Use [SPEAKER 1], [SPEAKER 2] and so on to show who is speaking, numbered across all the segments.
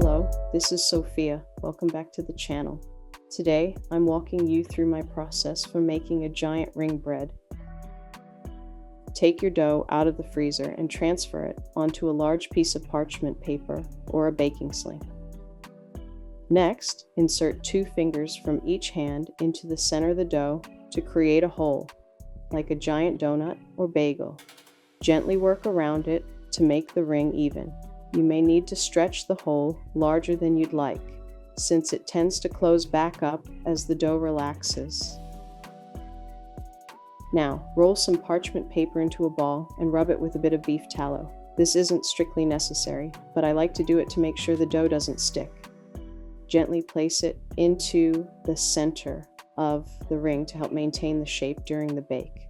[SPEAKER 1] Hello, this is Sophia. Welcome back to the channel. Today, I'm walking you through my process for making a giant ring bread. Take your dough out of the freezer and transfer it onto a large piece of parchment paper or a baking sling. Next, insert 2 fingers from each hand into the center of the dough to create a hole, like a giant donut or bagel. Gently work around it to make the ring even. You may need to stretch the hole larger than you'd like, since it tends to close back up as the dough relaxes. Now, roll some parchment paper into a ball and rub it with a bit of beef tallow. This isn't strictly necessary, but I like to do it to make sure the dough doesn't stick. Gently place it into the center of the ring to help maintain the shape during the bake.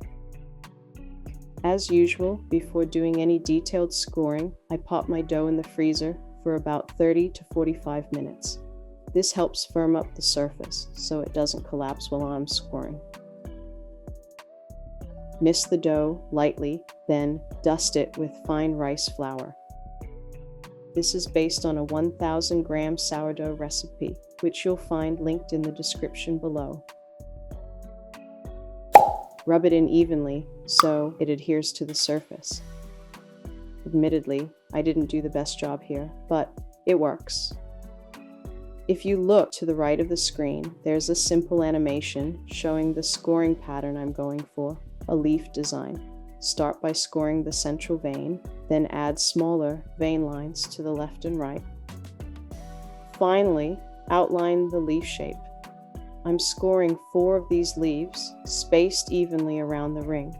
[SPEAKER 1] As usual, before doing any detailed scoring, I pop my dough in the freezer for about 30 to 45 minutes. This helps firm up the surface so it doesn't collapse while I'm scoring. Mist the dough lightly, then dust it with fine rice flour. This is based on a 1,000 gram sourdough recipe, which you'll find linked in the description below. Rub it in evenly so it adheres to the surface. Admittedly, I didn't do the best job here, but it works. If you look to the right of the screen, there's a simple animation showing the scoring pattern I'm going for, a leaf design. Start by scoring the central vein, then add smaller vein lines to the left and right. Finally, outline the leaf shape. I'm scoring 4 of these leaves, spaced evenly around the ring.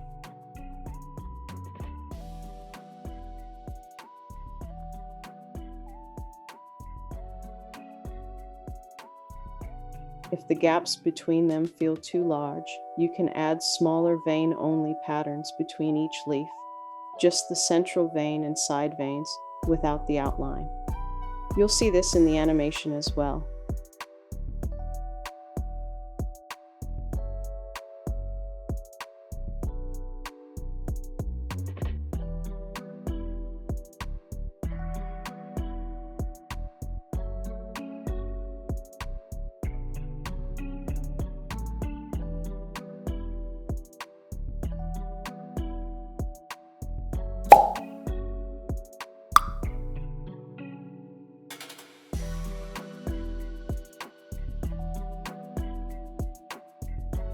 [SPEAKER 1] If the gaps between them feel too large, you can add smaller vein-only patterns between each leaf, just the central vein and side veins without the outline. You'll see this in the animation as well.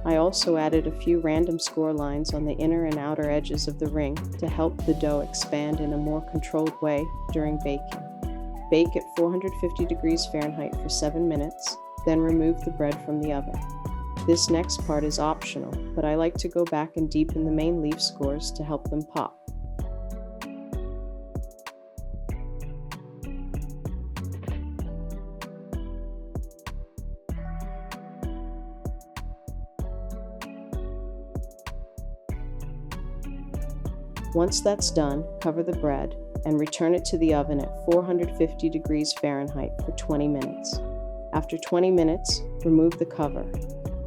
[SPEAKER 1] I also added a few random score lines on the inner and outer edges of the ring to help the dough expand in a more controlled way during baking. Bake at 450 degrees Fahrenheit for 7 minutes, then remove the bread from the oven. This next part is optional, but I like to go back and deepen the main leaf scores to help them pop. Once that's done, cover the bread and return it to the oven at 450 degrees Fahrenheit for 20 minutes. After 20 minutes, remove the cover.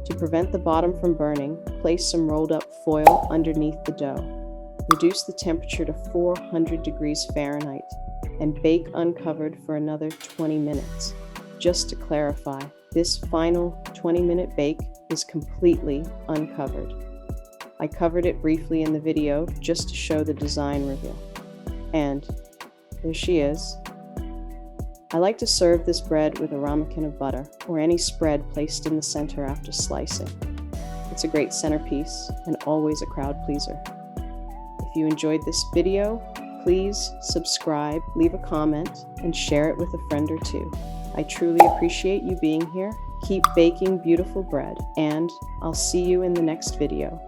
[SPEAKER 1] To prevent the bottom from burning, place some rolled up foil underneath the dough. Reduce the temperature to 400 degrees Fahrenheit and bake uncovered for another 20 minutes. Just to clarify, this final 20-minute bake is completely uncovered. I covered it briefly in the video just to show the design reveal. And there she is. I like to serve this bread with a ramekin of butter or any spread placed in the center after slicing. It's a great centerpiece and always a crowd pleaser. If you enjoyed this video, please subscribe, leave a comment, and share it with a friend or two. I truly appreciate you being here. Keep baking beautiful bread, and I'll see you in the next video.